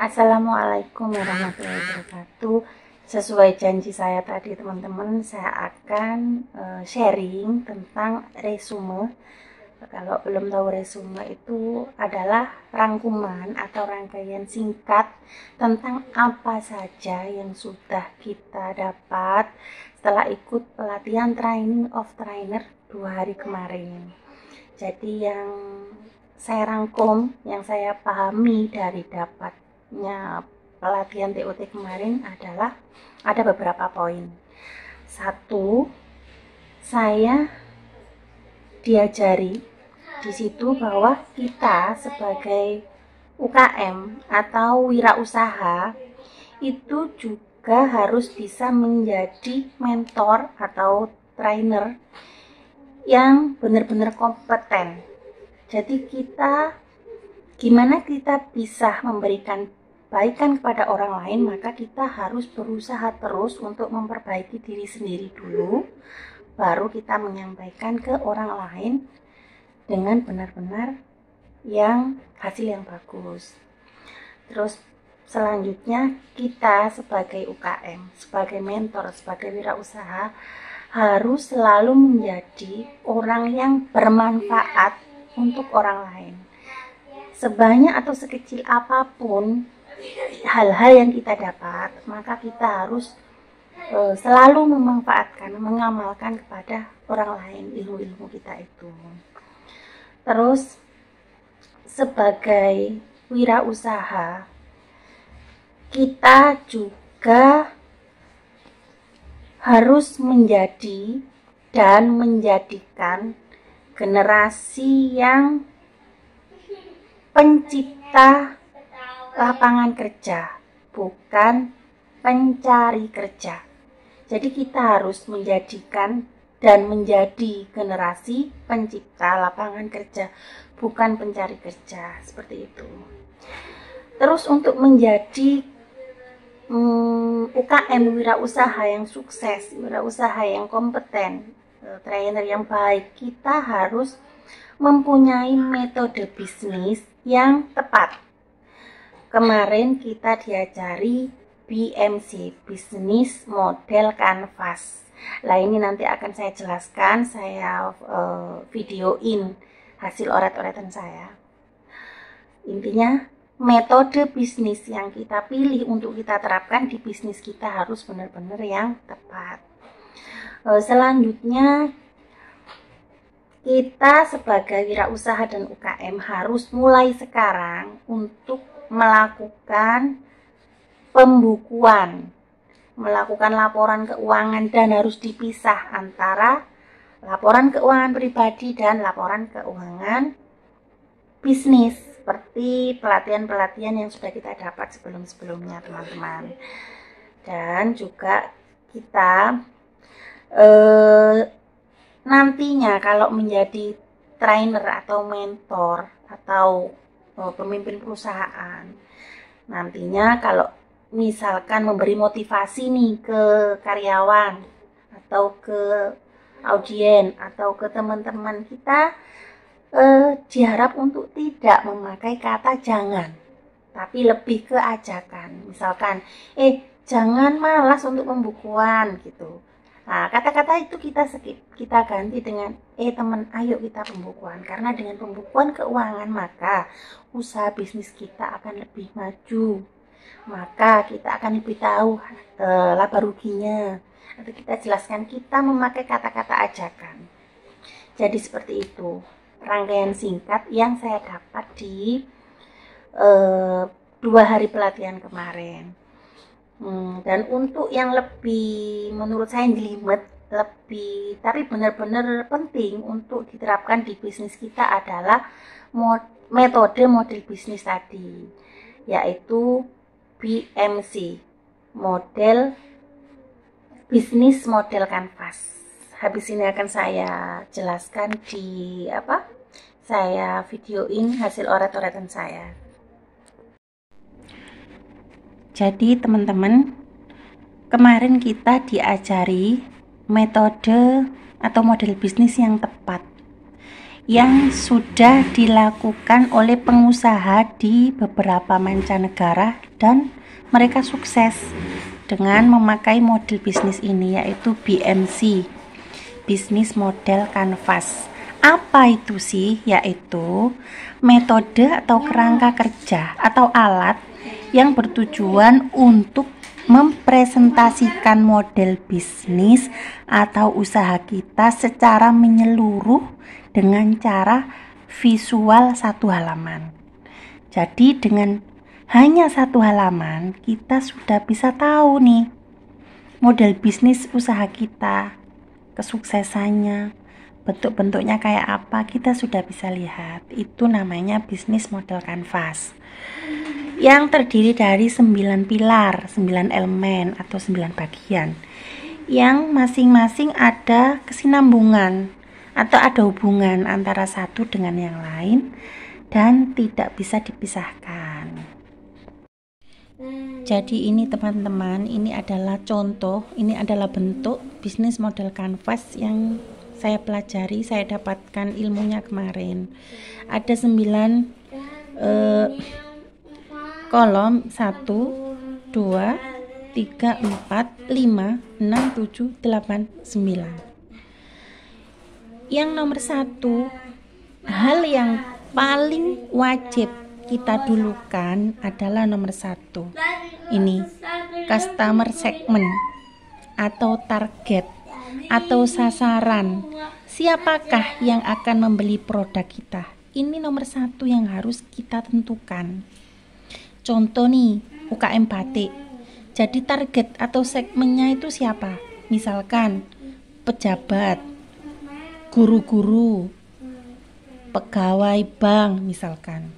Assalamualaikum warahmatullahi wabarakatuh. Sesuai janji saya tadi teman-teman, saya akan sharing tentang resume. Kalau belum tahu, resume itu adalah rangkuman atau rangkaian singkat tentang apa saja yang sudah kita dapat setelah ikut pelatihan training of trainer 2 hari kemarin. Jadi yang saya rangkum, yang saya pahami dari dapatnya pelatihan TOT kemarin adalah ada beberapa poin. Satu, saya diajari di situ bahwa kita sebagai UKM atau wirausaha itu juga harus bisa menjadi mentor atau trainer yang benar-benar kompeten. Jadi gimana kita bisa memberikan kebaikan kepada orang lain, maka kita harus berusaha terus untuk memperbaiki diri sendiri dulu, baru kita menyampaikan ke orang lain dengan benar-benar hasil yang bagus. Terus selanjutnya, kita sebagai UKM, sebagai mentor, sebagai wirausaha harus selalu menjadi orang yang bermanfaat untuk orang lain. Sebanyak atau sekecil apapun hal-hal yang kita dapat, maka kita harus selalu memanfaatkan, mengamalkan kepada orang lain ilmu-ilmu kita itu. Terus sebagai wirausaha, kita juga harus menjadi dan menjadikan generasi yang pencipta lapangan kerja, bukan pencari kerja. Jadi kita harus menjadikan dan menjadi generasi pencipta lapangan kerja, bukan pencari kerja, seperti itu. Terus untuk menjadi UKM, wirausaha yang sukses, wirausaha yang kompeten, trainer yang baik, kita harus mempunyai metode bisnis yang tepat. Kemarin kita diajari BMC, Business Model Canvas. Nah, ini nanti akan saya jelaskan, saya videoin hasil oret-oretan saya. Intinya, metode bisnis yang kita pilih untuk kita terapkan di bisnis kita harus benar-benar yang tepat. Selanjutnya, kita sebagai wirausaha dan UKM harus mulai sekarang untuk melakukan pembukuan, melakukan laporan keuangan, dan harus dipisah antara laporan keuangan pribadi dan laporan keuangan bisnis, seperti pelatihan-pelatihan yang sudah kita dapat sebelum-sebelumnya, teman-teman. Dan juga kita nantinya kalau menjadi trainer atau mentor atau pemimpin perusahaan, nantinya kalau misalkan memberi motivasi nih ke karyawan atau ke audien atau ke teman-teman kita, diharap untuk tidak memakai kata jangan, tapi lebih ke ajakan. Misalkan, jangan malas untuk pembukuan gitu. Nah, kata-kata itu kita skip, kita ganti dengan teman, ayo kita pembukuan. Karena dengan pembukuan keuangan, maka usaha bisnis kita akan lebih maju. Maka kita akan lebih tahu laba ruginya. Atau kita jelaskan, kita memakai kata-kata ajakan. Jadi seperti itu rangkaian singkat yang saya dapat di 2 hari pelatihan kemarin. Dan untuk yang lebih menurut saya jelimet, tapi benar-benar penting untuk diterapkan di bisnis kita adalah metode model bisnis tadi, yaitu BMC, model bisnis model canvas. Habis ini akan saya jelaskan saya videoin hasil oret-oretan saya. Jadi teman-teman, kemarin kita diajari metode atau model bisnis yang tepat, yang sudah dilakukan oleh pengusaha di beberapa mancanegara dan mereka sukses dengan memakai model bisnis ini, yaitu BMC, Business Model Canvas. Apa itu sih? Yaitu metode atau kerangka kerja atau alat yang bertujuan untuk mempresentasikan model bisnis atau usaha kita secara menyeluruh dengan cara visual satu halaman. Jadi dengan hanya satu halaman kita sudah bisa tahu nih model bisnis usaha kita, kesuksesannya, bentuk-bentuknya kayak apa, kita sudah bisa lihat. Itu namanya bisnis model canvas yang terdiri dari 9 pilar, 9 elemen atau 9 bagian yang masing-masing ada kesinambungan atau ada hubungan antara satu dengan yang lain dan tidak bisa dipisahkan. Jadi ini teman-teman, ini adalah contoh, ini adalah bentuk bisnis model canvas yang saya pelajari, saya dapatkan ilmunya kemarin. Ada 9 kolom, 1, 2, 3, 4, 5, 6, 7, 8, 9. Yang nomor 1, hal yang paling wajib kita dulukan adalah nomor 1. Ini customer segment atau target atau sasaran. Siapakah yang akan membeli produk kita? Ini nomor 1 yang harus kita tentukan. Contoh nih, UKM batik. Jadi target atau segmennya itu siapa? Misalkan pejabat, guru-guru, pegawai bank misalkan.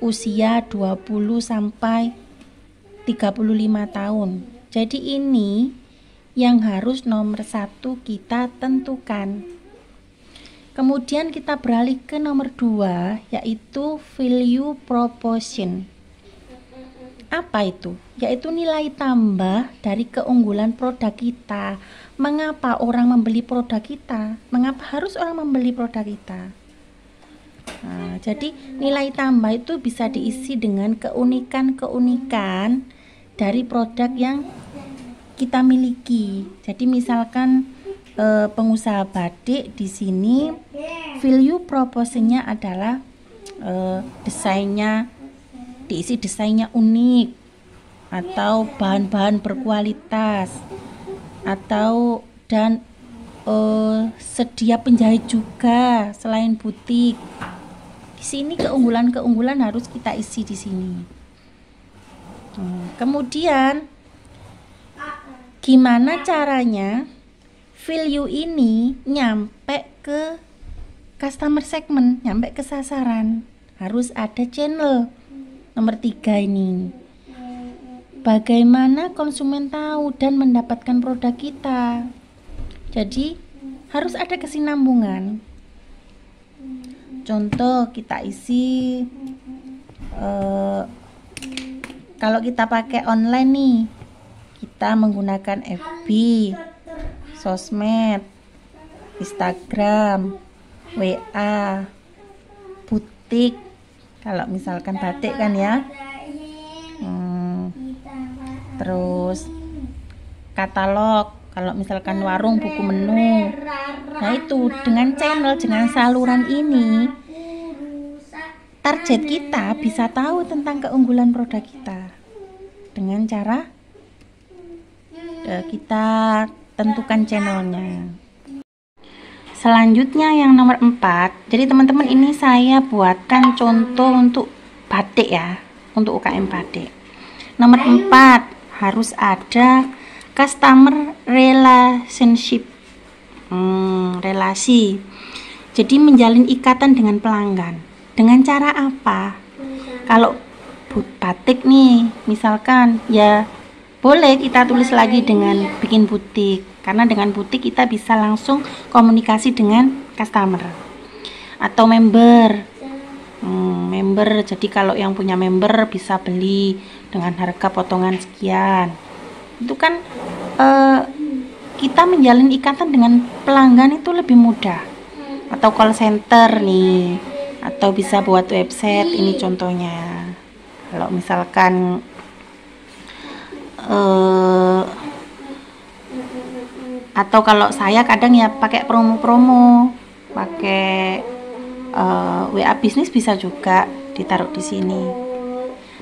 Usia 20 sampai 35 tahun. Jadi ini yang harus nomor 1 kita tentukan. Kemudian kita beralih ke nomor 2, yaitu value proposition. Apa itu? Yaitu nilai tambah dari keunggulan produk kita. Mengapa orang membeli produk kita? Mengapa harus orang membeli produk kita? Nah, jadi nilai tambah itu bisa diisi dengan keunikan-keunikan dari produk yang kita miliki. Jadi misalkan pengusaha batik di sini value proposition-nya adalah desainnya diisi desainnya unik atau bahan-bahan berkualitas atau dan sedia penjahit juga selain butik. Di sini keunggulan-keunggulan harus kita isi di sini. Kemudian gimana caranya value ini nyampe ke customer segment, nyampe ke sasaran? Harus ada channel. Nomor 3 ini. Bagaimana konsumen tahu dan mendapatkan produk kita? Jadi harus ada kesinambungan. Contoh kita isi kalau kita pakai online nih, kita menggunakan FB, sosmed, Instagram, WA, butik. Kalau misalkan batik kan ya, terus katalog. Kalau misalkan warung, buku menu. Nah itu dengan channel, dengan saluran ini, target kita bisa tahu tentang keunggulan produk kita dengan cara kita tentukan channelnya. Selanjutnya yang nomor 4. Jadi teman-teman, ini saya buatkan contoh untuk batik ya, untuk UKM batik. Nomor 4, harus ada customer relationship, relasi. Jadi menjalin ikatan dengan pelanggan. Dengan cara apa? Kalau batik nih, misalkan ya boleh kita tulis lagi dengan bikin butik, karena dengan butik kita bisa langsung komunikasi dengan customer atau member. Member, jadi kalau yang punya member bisa beli dengan harga potongan sekian. Itu kan kita menjalin ikatan dengan pelanggan itu lebih mudah. Atau call center nih, atau bisa buat website. Ini contohnya. Kalau misalkan atau kalau saya kadang ya pakai promo-promo, pakai WA bisnis bisa juga ditaruh di sini.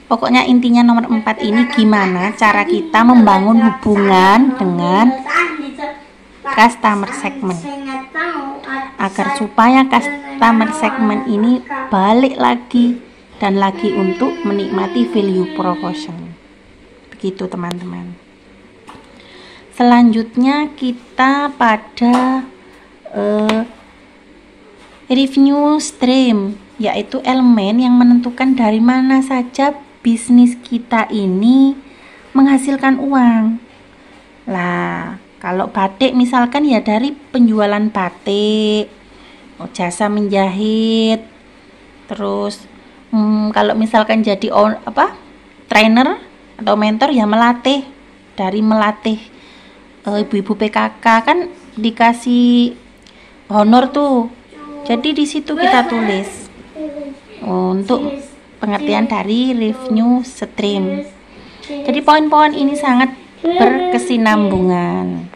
Pokoknya intinya nomor 4 ini gimana cara kita membangun hubungan dengan customer segment agar supaya customer segment ini balik lagi dan lagi untuk menikmati value proposition. Begitu teman-teman. Selanjutnya kita pada revenue stream, yaitu elemen yang menentukan dari mana saja bisnis kita ini menghasilkan uang. Lah, kalau batik misalkan ya dari penjualan batik, jasa menjahit, terus kalau misalkan jadi trainer atau mentor ya melatih ibu-ibu PKK kan dikasih honor tuh. Jadi di situ kita tulis untuk pengertian dari revenue stream. Jadi poin-poin ini sangat berkesinambungan.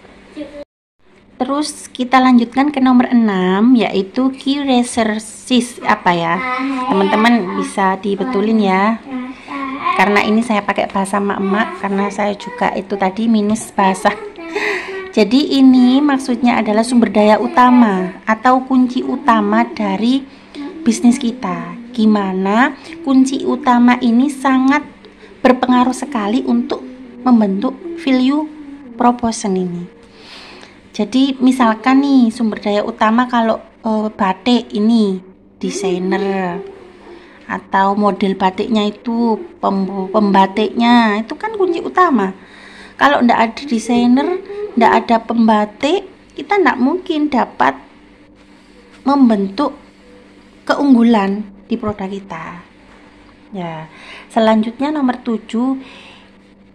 Terus kita lanjutkan ke nomor 6, yaitu key resources. Apa ya? Teman-teman bisa dibetulin ya. Karena ini saya pakai bahasa mak-mak, karena saya juga itu tadi minus bahasa. Jadi ini maksudnya adalah sumber daya utama atau kunci utama dari bisnis kita. Gimana kunci utama ini sangat berpengaruh sekali untuk membentuk value proposition ini. Jadi misalkan nih sumber daya utama kalau batik ini desainer atau model batiknya itu pembatiknya itu kan kunci utama. Kalau ndak ada desainer, ndak ada pembatik, kita ndak mungkin dapat membentuk keunggulan di produk kita. Ya, selanjutnya nomor 7,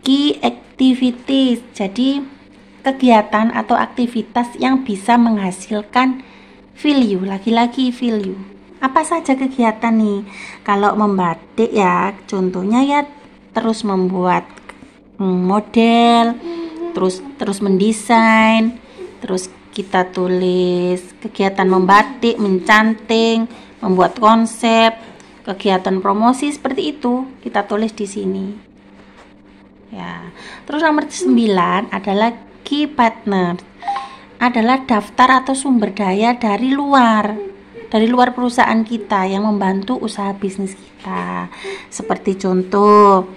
key activities. Jadi kegiatan atau aktivitas yang bisa menghasilkan value, lagi-lagi value. Apa saja kegiatan nih? Kalau membatik ya, contohnya ya terus membuat model, terus mendesain, terus kita tulis kegiatan membatik, mencanting, membuat konsep, kegiatan promosi seperti itu kita tulis di sini. Ya. Terus nomor 9 adalah key partner. Adalah daftar atau sumber daya dari luar perusahaan kita yang membantu usaha bisnis kita. Seperti contoh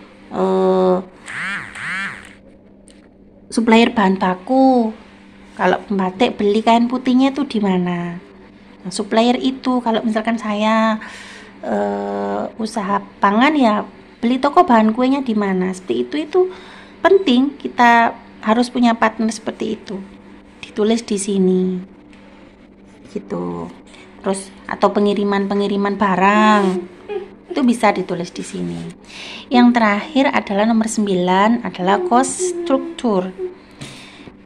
supplier bahan baku. Kalau pembatik beli kain putihnya itu di mana? Nah, supplier itu kalau misalkan saya usaha pangan ya beli toko bahan kuenya di mana? Seperti itu penting, kita harus punya partner seperti itu. Ditulis di sini. Gitu. Terus atau pengiriman barang. Itu bisa ditulis di sini. Yang terakhir adalah nomor 9 adalah cost structure.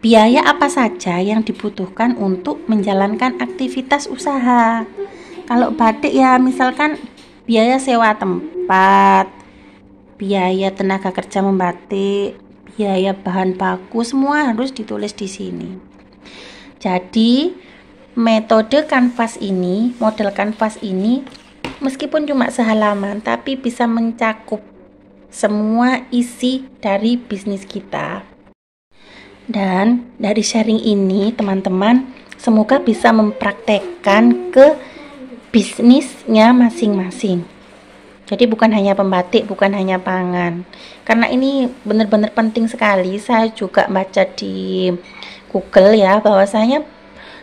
Biaya apa saja yang dibutuhkan untuk menjalankan aktivitas usaha. Kalau batik ya misalkan biaya sewa tempat, biaya tenaga kerja membatik, biaya bahan baku, semua harus ditulis di sini. Jadi metode kanvas ini, model kanvas ini meskipun cuma sehalaman tapi bisa mencakup semua isi dari bisnis kita. Dan dari sharing ini teman-teman semoga bisa mempraktekkan ke bisnisnya masing-masing. Jadi bukan hanya pembatik, bukan hanya pangan. Karena ini benar-benar penting sekali. Saya juga baca di Google ya bahwasanya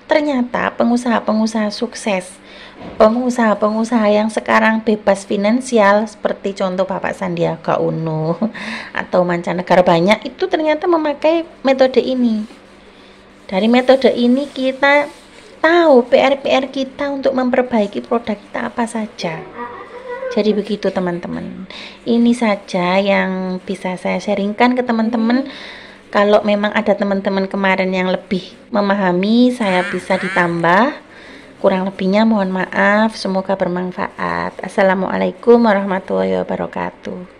ternyata pengusaha-pengusaha sukses, pengusaha-pengusaha yang sekarang bebas finansial seperti contoh Bapak Sandiaga Uno atau mancanegara banyak itu ternyata memakai metode ini. Dari metode ini kita tahu PR-PR kita untuk memperbaiki produk kita apa saja. Jadi begitu teman-teman. Ini saja yang bisa saya sharingkan ke teman-teman. Kalau memang ada teman-teman kemarin yang lebih memahami, saya bisa ditambah. Kurang lebihnya mohon maaf, semoga bermanfaat. Assalamualaikum warahmatullahi wabarakatuh.